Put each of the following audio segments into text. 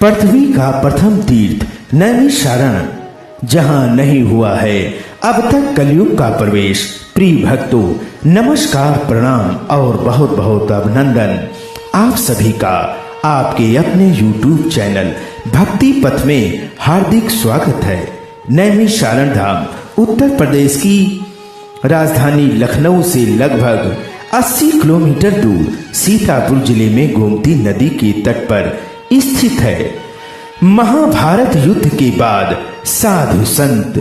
पृथ्वी का प्रथम तीर्थ नैमिषारण, जहां नहीं हुआ है अब तक कलयुग का प्रवेश। प्रिय भक्तों, नमस्कार, प्रणाम और बहुत बहुत अभिनंदन आप सभी का आपके अपने YouTube चैनल भक्ति पथ में हार्दिक स्वागत है। नैमिषारण धाम उत्तर प्रदेश की राजधानी लखनऊ से लगभग 80 किलोमीटर दूर सीतापुर जिले में गोमती नदी के तट पर स्थित है। महाभारत युद्ध के बाद साधु संत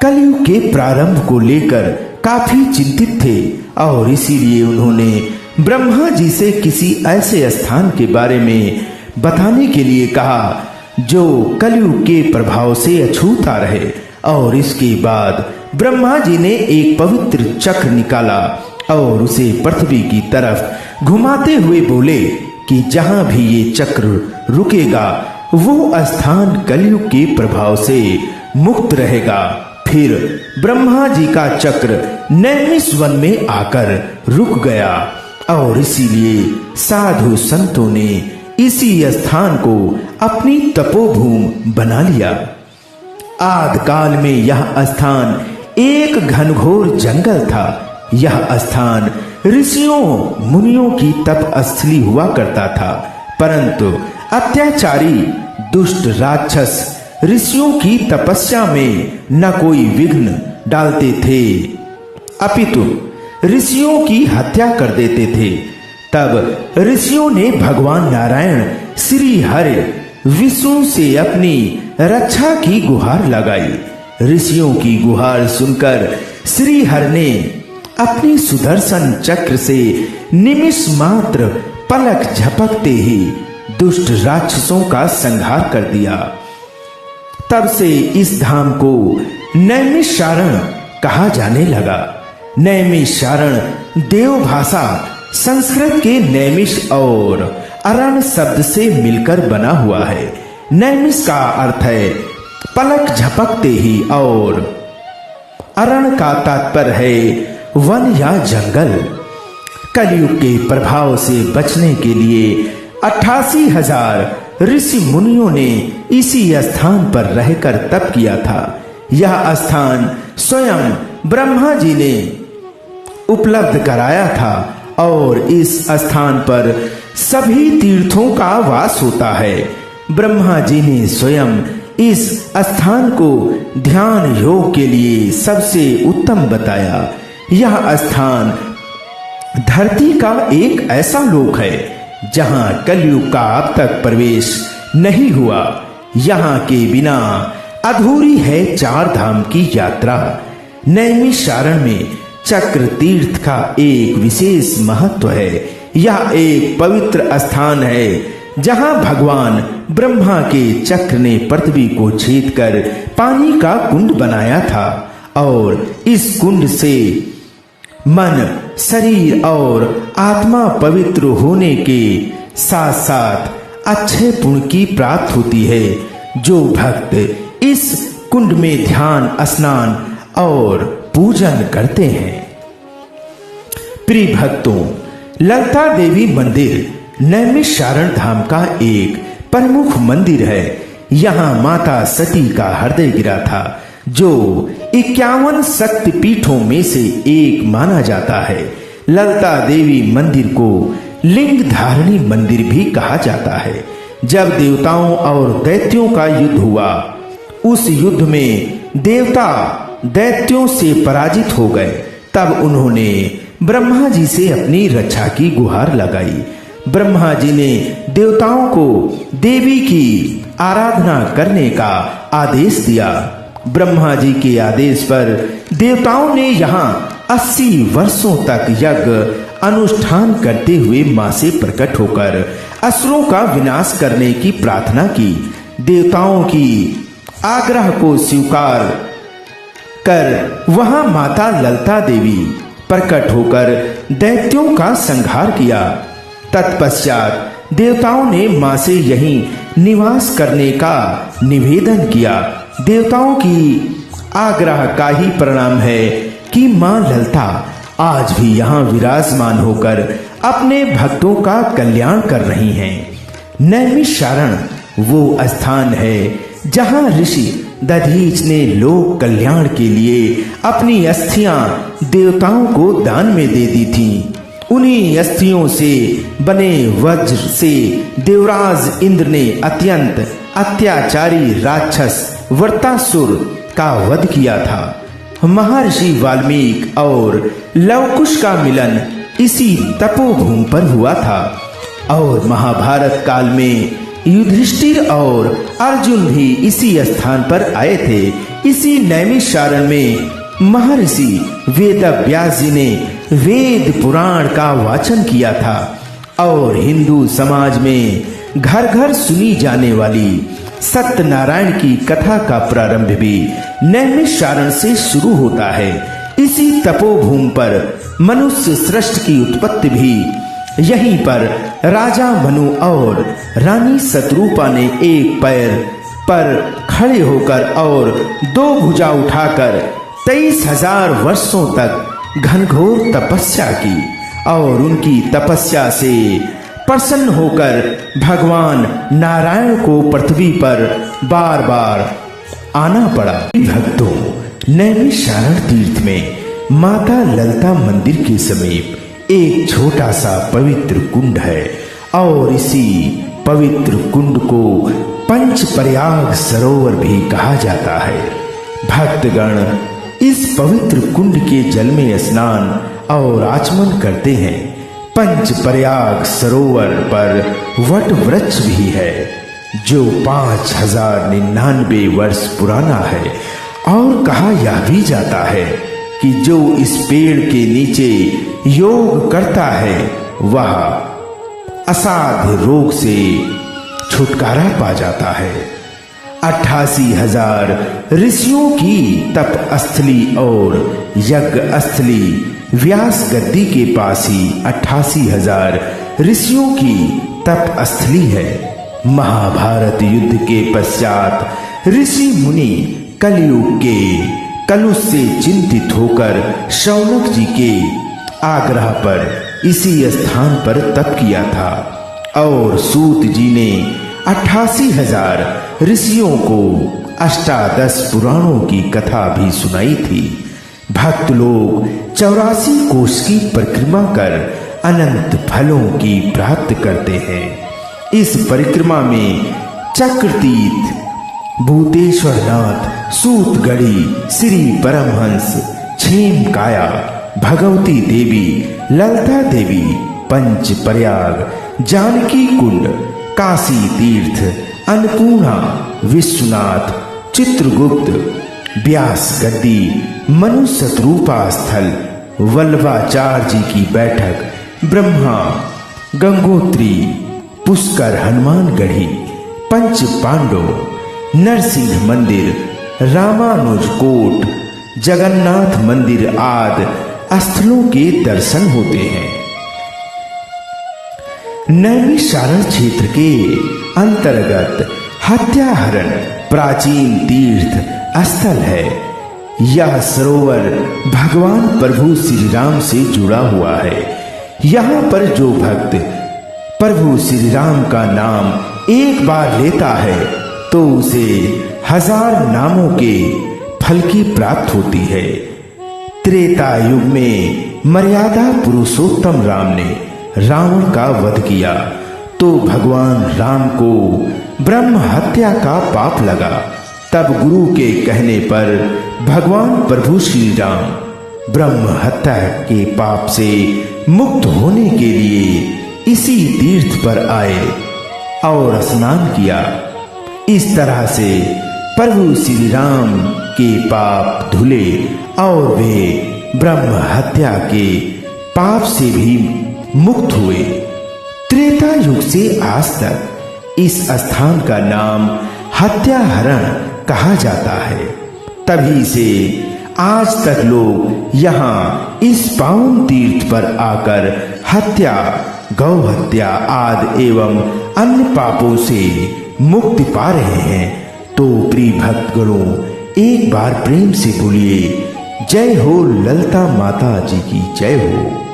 कलयुग के प्रारंभ को लेकर काफी चिंतित थे और इसीलिए उन्होंने ब्रह्मा जी से किसी ऐसे स्थान के बारे में बताने के लिए कहा जो कलयुग के प्रभाव से अछूता रहे। और इसके बाद ब्रह्मा जी ने एक पवित्र चक्र निकाला और उसे पृथ्वी की तरफ घुमाते हुए बोले कि जहां भी ये चक्र रुकेगा वो स्थान कलयुग के प्रभाव से मुक्त रहेगा। फिर ब्रह्मा जी का चक्र नैमिष वन में आकर रुक गया और इसीलिए साधु संतों ने इसी स्थान को अपनी तपोभूमि बना लिया। आदि काल में यह स्थान एक घनघोर जंगल था। यह स्थान ऋषियों मुनियों की तपस्थली हुआ करता था, परंतु अत्याचारी दुष्ट राक्षस ऋषियों की तपस्या में न कोई विघ्न डालते थे, अपितु ऋषियों की हत्या कर देते थे। तब ऋषियों ने भगवान नारायण श्री हरि विष्णु से अपनी रक्षा की गुहार लगाई। ऋषियों की गुहार सुनकर श्री हरि ने अपनी सुदर्शन चक्र से निमिष मात्र पलक झपकते ही दुष्ट राक्षसों का संहार कर दिया। तब से इस धाम को नैमिषारण कहा जाने लगा। नैमिषारण देव भाषा संस्कृत के नैमिष और अरण शब्द से मिलकर बना हुआ है। नैमिष का अर्थ है पलक झपकते ही और अरण का तात्पर्य है वन या जंगल। कलयुग के प्रभाव से बचने के लिए 88,000 ऋषि मुनियों ने इसी स्थान पर रहकर तप किया था। यह स्थान स्वयं ब्रह्मा जी ने उपलब्ध कराया था और इस स्थान पर सभी तीर्थों का वास होता है। ब्रह्मा जी ने स्वयं इस स्थान को ध्यान योग के लिए सबसे उत्तम बताया। यह स्थान धरती का एक ऐसा लोक है जहां कलयुग का अब तक प्रवेश नहीं हुआ। यहाँ के बिना अधूरी है 4 धाम की यात्रा। नैमिषारण में चक्र तीर्थ का एक विशेष महत्व है। यह एक पवित्र स्थान है जहां भगवान ब्रह्मा के चक्र ने पृथ्वी को छेद कर पानी का कुंड बनाया था और इस कुंड से मन, शरीर और आत्मा पवित्र होने के साथ साथ अच्छे पुण्य की प्राप्ति होती है। जो भक्त इस कुंड में ध्यान, स्नान और पूजन करते हैं। प्रिय भक्तों, ललिता देवी मंदिर नैमिषारण धाम का एक प्रमुख मंदिर है। यहाँ माता सती का हृदय गिरा था जो 51 शक्ति पीठों में से एक माना जाता है। ललिता देवी मंदिर को लिंग धारणी मंदिर भी कहा जाता है। जब देवताओं और दैत्यों का युद्ध हुआ, उस युद्ध में देवता दैत्यों से पराजित हो गए। तब उन्होंने ब्रह्मा जी से अपनी रक्षा की गुहार लगाई। ब्रह्मा जी ने देवताओं को देवी की आराधना करने का आदेश दिया। ब्रह्मा जी के आदेश पर देवताओं ने यहाँ 80 वर्षों तक यज्ञ अनुष्ठान करते हुए मां से प्रकट होकर असुरों का विनाश करने की प्रार्थना की। देवताओं की आग्रह को स्वीकार कर वहां माता ललिता देवी प्रकट होकर दैत्यों का संहार किया। तत्पश्चात देवताओं ने मां से यहीं निवास करने का निवेदन किया। देवताओं की आग्रह का ही परिणाम है कि मां ललिता आज भी यहाँ विराजमान होकर अपने भक्तों का कल्याण कर रही हैं। नैमिषारण वो स्थान है जहां ऋषि दधीच ने लोक कल्याण के लिए अपनी अस्थियां देवताओं को दान में दे दी थीं। उन्हीं अस्थियों से बने वज्र से देवराज इंद्र ने अत्यंत अत्याचारी राक्षस वृत्तासुर का वध किया था। महर्षि वाल्मीकि और लवकुश का मिलन इसी तपोभूमि पर हुआ था और महाभारत काल में युधिष्ठिर और अर्जुन भी इसी स्थान पर आए थे। इसी नैमिषारण्य में महर्षि वेदव्यास जी ने वेद पुराण का वाचन किया था और हिंदू समाज में घर घर सुनी जाने वाली सत्यनारायण की कथा का प्रारंभ भी नैमिषारण्य से शुरू होता है। इसी तपोभूमि पर मनुष्य सृष्टि की उत्पत्ति भी यहीं पर राजा मनु और रानी शतरूपा ने एक पैर पर खड़े होकर और दो भुजा उठाकर 23,000 वर्षों तक घनघोर तपस्या की और उनकी तपस्या से प्रसन्न होकर भगवान नारायण को पृथ्वी पर बार बार आना पड़ा। भक्तों, नैमिषारण्य तीर्थ में माता ललिता मंदिर के समीप एक छोटा सा पवित्र कुंड है और इसी पवित्र कुंड को पंचप्रयाग सरोवर भी कहा जाता है। भक्तगण इस पवित्र कुंड के जल में स्नान और आचमन करते हैं। पंचप्रयाग सरोवर पर वट वृक्ष भी है जो 5099 वर्ष पुराना है और कहा यह भी जाता है कि जो इस पेड़ के नीचे योग करता है वह असाध्य रोग से छुटकारा पा जाता है। 88,000 ऋषियों की तप स्थली और यज्ञ स्थली व्यास गद्दी के पास ही 88,000 ऋषियों की तप स्थली है। महाभारत युद्ध के पश्चात ऋषि मुनि कलयुग के कलुष से चिंतित होकर शौनक जी के आग्रह पर इसी स्थान पर तप किया था और सूत जी ने 88,000 ऋषियों को अष्टादश पुराणों की कथा भी सुनाई थी। भक्त लोग 84 कोष की परिक्रमा कर अनंत फलों की प्राप्त करते हैं। इस परिक्रमा में चक्रतीर्थ, भूतेश्वर नाथ, सूतगढ़ी, श्री परमहंस, क्षेम काया, भगवती देवी, ललिता देवी, पंच प्रयाग, जानकी कुंड, काशी तीर्थ, अन्नपूर्णा, विश्वनाथ, चित्रगुप्त, व्यास गद्दी, मनु शतरूपा स्थल, वल्लभाचार्य जी की बैठक, ब्रह्मा, गंगोत्री, पुष्कर, हनुमानगढ़ी, पंच पांडव, नरसिंह मंदिर, रामानुज कोट, जगन्नाथ मंदिर आदि स्थलों के दर्शन होते हैं। नैमिषारण्य क्षेत्र के अंतर्गत हत्याहरण प्राचीन तीर्थ स्थल है। यह सरोवर भगवान प्रभु श्री राम से जुड़ा हुआ है। यहाँ पर जो भक्त प्रभु श्री राम का नाम एक बार लेता है तो उसे 1000 नामों के फल की प्राप्त होती है। त्रेता युग में मर्यादा पुरुषोत्तम राम ने रावण का वध किया तो भगवान राम को ब्रह्म हत्या का पाप लगा। तब गुरु के कहने पर भगवान प्रभु श्री राम ब्रह्म हत्या के पाप से मुक्त होने के लिए इसी तीर्थ पर आए और स्नान किया। इस तरह से प्रभु श्री राम के पाप धुले और वे ब्रह्म हत्या के पाप से भी मुक्त हुए। त्रेता युग से आज तक इस स्थान का नाम हत्याहरण कहा जाता है। तभी से आज तक लोग यहाँ इस पावन तीर्थ पर आकर हत्या, गौ हत्या आदि एवं अन्य पापों से मुक्ति पा रहे हैं। तो प्रिय भक्तगणों, एक बार प्रेम से बोलिए जय हो ललिता माता जी की जय हो।